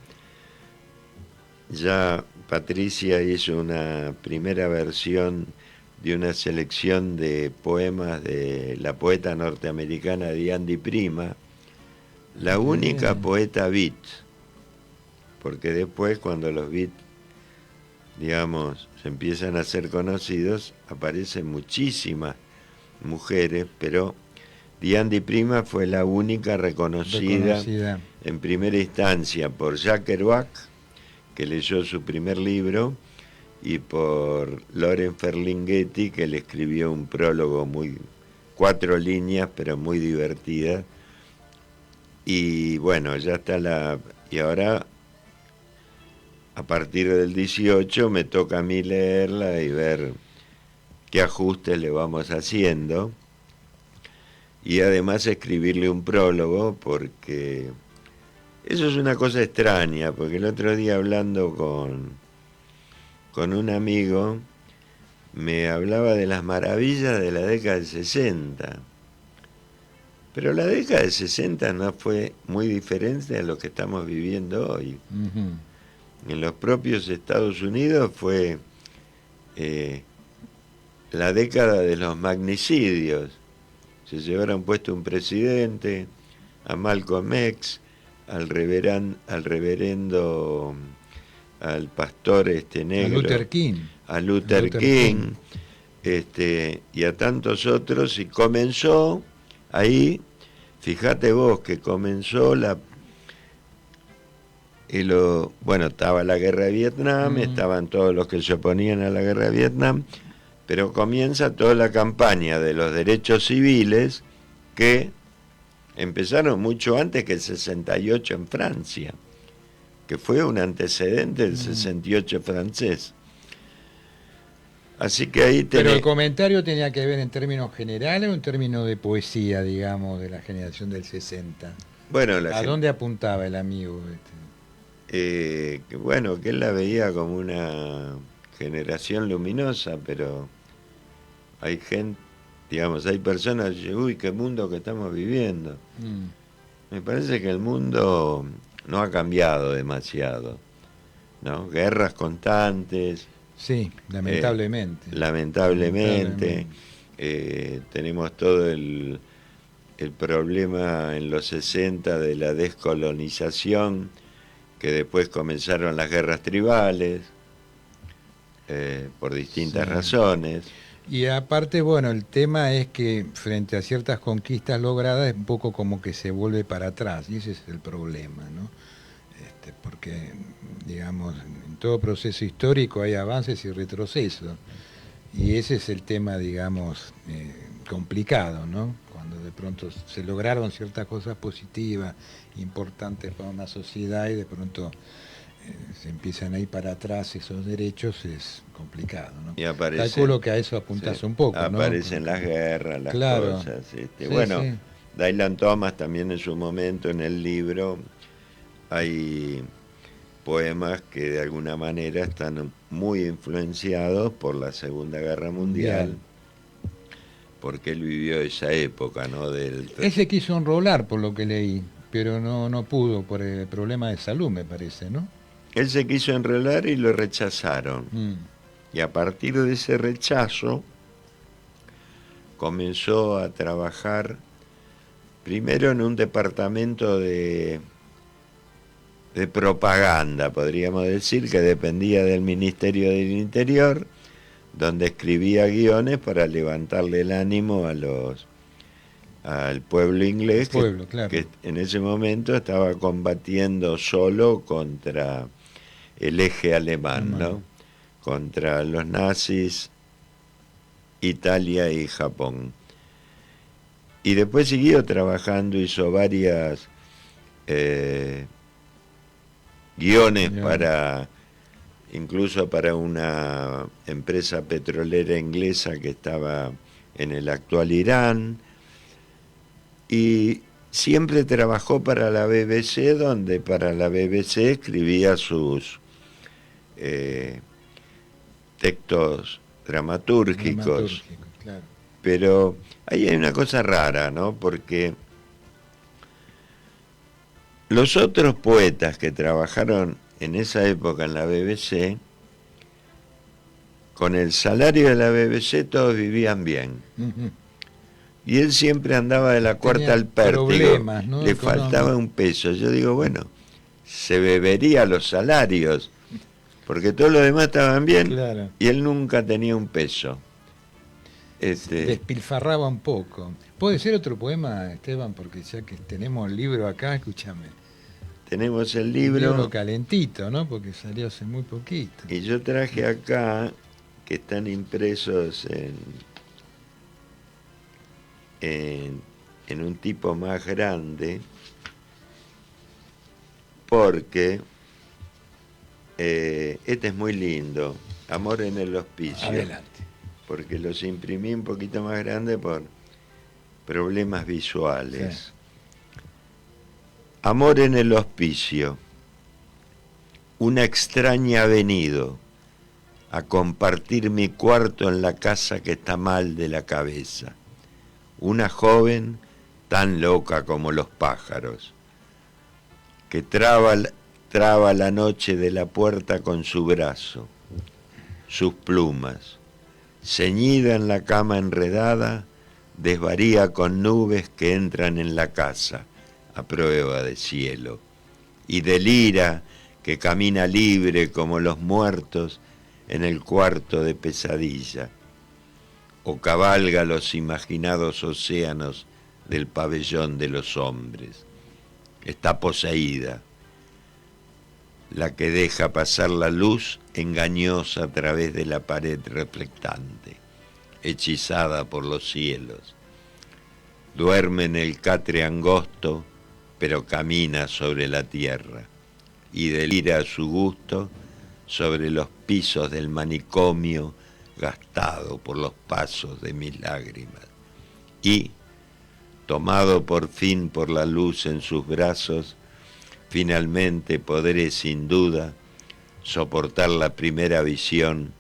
ya Patricia hizo una primera versión de una selección de poemas de la poeta norteamericana Diane di Prima, la única poeta beat, porque después cuando los beat, digamos, se empiezan a ser conocidos, aparecen muchísimas mujeres, pero Diane di Prima fue la única reconocida en primera instancia por Jack Kerouac, que leyó su primer libro, y por Loren Ferlinghetti, que le escribió un prólogo 4 líneas, pero muy divertida. Y bueno, ya está y ahora, a partir del 18, me toca a mí leerla y ver qué ajustes le vamos haciendo. Y además escribirle un prólogo, porque eso es una cosa extraña, porque el otro día hablando con un amigo, me hablaba de las maravillas de la década del 60. Pero la década del 60 no fue muy diferente a lo que estamos viviendo hoy. En los propios Estados Unidos fue la década de los magnicidios. Se llevaron puesto un presidente, a Malcolm X, al reverendo, al pastor negro, a Luther King, y a tantos otros, y comenzó ahí, fíjate vos que comenzó estaba la guerra de Vietnam, estaban todos los que se oponían a la guerra de Vietnam, pero comienza toda la campaña de los derechos civiles que empezaron mucho antes que el 68 en Francia, que fue un antecedente del 68 francés. Así que ahí Pero el comentario tenía que ver en términos generales o en términos de poesía, digamos, de la generación del 60. Bueno, ¿A dónde apuntaba el amigo? Que él la veía como una generación luminosa, pero hay gente, digamos, hay personas que dicen, uy, qué mundo que estamos viviendo. Me parece que el mundo no ha cambiado demasiado, ¿no? Guerras constantes. Sí, lamentablemente. Lamentablemente. Tenemos todo el problema en los 60 de la descolonización, que después comenzaron las guerras tribales, por distintas razones. Y aparte, el tema es que frente a ciertas conquistas logradas es un poco como que se vuelve para atrás, y ese es el problema, ¿no? Porque, digamos, en todo proceso histórico hay avances y retrocesos, y ese es el tema, digamos, complicado, ¿no? Cuando de pronto se lograron ciertas cosas positivas, importantes para una sociedad, y de pronto se empiezan a ir para atrás esos derechos, es complicado, ¿no? Y calculo que a eso apuntas un poco, ¿no? Aparecen las guerras, las cosas. Sí. Dylan Thomas también en su momento en el libro hay poemas que de alguna manera están muy influenciados por la Segunda Guerra Mundial, porque él vivió esa época, ¿no? Ese quiso enrolar, por lo que leí, pero no pudo por el problema de salud, me parece, ¿no? Él se quiso enrolar y lo rechazaron. Y a partir de ese rechazo comenzó a trabajar primero en un departamento de propaganda, podríamos decir, que dependía del Ministerio del Interior, donde escribía guiones para levantarle el ánimo al pueblo inglés, claro, que en ese momento estaba combatiendo solo contra el eje alemán, ¿no? Contra los nazis, Italia y Japón. Y después siguió trabajando, hizo varias guiones incluso para una empresa petrolera inglesa que estaba en el actual Irán, y siempre trabajó para la BBC, donde para la BBC escribía sus textos dramatúrgicos. Claro. Pero ahí hay una cosa rara, ¿no? Porque los otros poetas que trabajaron en esa época en la BBC, con el salario de la BBC todos vivían bien. Uh-huh. Y él siempre andaba de la cuarta al pértigo, ¿no? Le faltaba un peso. Yo digo, bueno, se bebería los salarios, porque todos los demás estaban bien, claro, y él nunca tenía un peso. Despilfarraba un poco. ¿Puede ser otro poema, Esteban? Porque ya que tenemos el libro acá, escúchame. Tenemos el libro calentito, ¿no? Porque salió hace muy poquito. Y yo traje acá, que están impresos en un tipo más grande, porque este es muy lindo, Amor en el Hospicio. Adelante. Porque los imprimí un poquito más grande por problemas visuales. Sí. Amor en el Hospicio. Una extraña ha venido a compartir mi cuarto en la casa que está mal de la cabeza. Una joven tan loca como los pájaros, que traba la noche de la puerta con su brazo, sus plumas, ceñida en la cama enredada, desvaría con nubes que entran en la casa a prueba de cielo, y delira que camina libre como los muertos en el cuarto de pesadilla, o cabalga los imaginados océanos del pabellón de los hombres. Está poseída, la que deja pasar la luz engañosa a través de la pared reflectante, hechizada por los cielos. Duerme en el catre angosto, pero camina sobre la tierra, y delira a su gusto sobre los pisos del manicomio gastado por los pasos de mis lágrimas. Y, tomado por fin por la luz en sus brazos, finalmente podré sin duda soportar la primera visión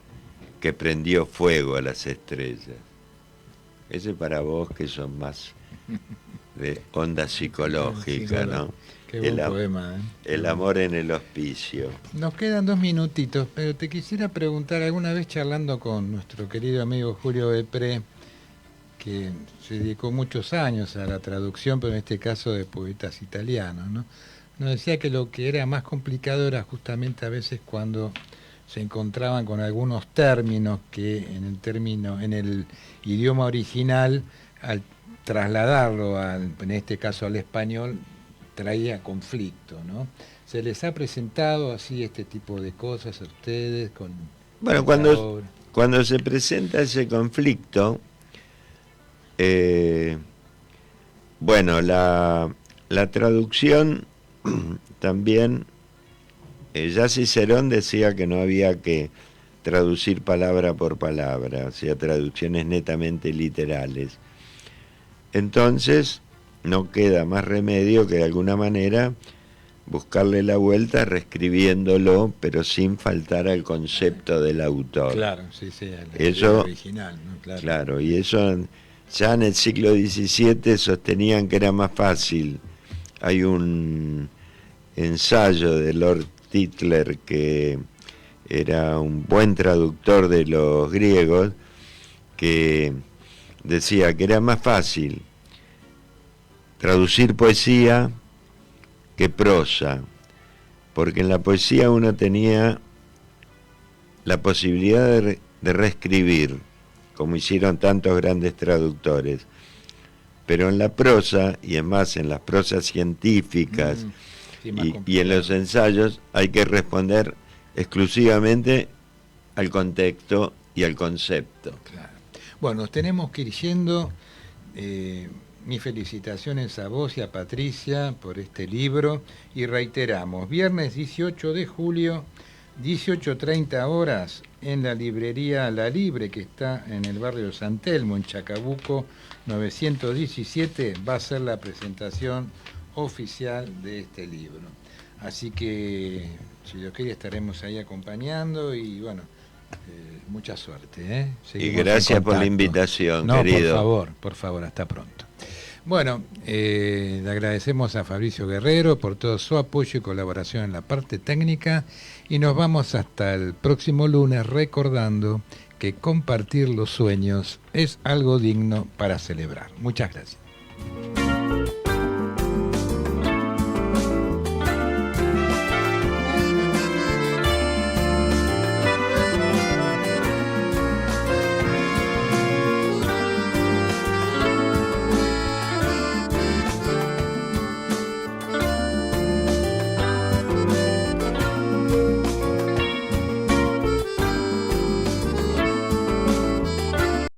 que prendió fuego a las estrellas. Ese para vos que son más de onda psicológica, ¿no? Qué buen poema, ¿eh? El amor en el hospicio. Nos quedan 2 minutitos, pero te quisiera preguntar, alguna vez charlando con nuestro querido amigo Julio Bepré, que se dedicó muchos años a la traducción, pero en este caso de poetas italianos, ¿no? Nos decía que lo que era más complicado era justamente a veces cuando se encontraban con algunos términos que en el idioma original, al trasladarlo en este caso al español, traía conflicto, ¿no? ¿Se les ha presentado así este tipo de cosas a ustedes? Bueno, cuando se presenta ese conflicto, bueno, la traducción también, ya Cicerón decía que no había que traducir palabra por palabra, o sea, traducciones netamente literales. Entonces, no queda más remedio que de alguna manera buscarle la vuelta reescribiéndolo, pero sin faltar al concepto del autor. Claro, sí, eso, original, ¿no? Claro, y eso ya en el siglo XVII sostenían que era más fácil. Hay un ensayo de Lord Tytler, que era un buen traductor de los griegos, que decía que era más fácil traducir poesía que prosa, porque en la poesía uno tenía la posibilidad de reescribir, como hicieron tantos grandes traductores, pero en la prosa, y es más en las prosas científicas y en los ensayos, hay que responder exclusivamente al contexto y al concepto. Claro. Bueno, nos tenemos que ir yendo. Mis felicitaciones a vos y a Patricia por este libro, y reiteramos, viernes 18 de julio, 18:30 horas, en la librería La Libre, que está en el barrio San Telmo, en Chacabuco 917, va a ser la presentación oficial de este libro. Así que, si Dios quiere, estaremos ahí acompañando y bueno, mucha suerte. Y gracias por la invitación, querido. Por favor, hasta pronto. Bueno, le agradecemos a Fabricio Guerrero por todo su apoyo y colaboración en la parte técnica, y nos vamos hasta el próximo lunes recordando que compartir los sueños es algo digno para celebrar. Muchas gracias.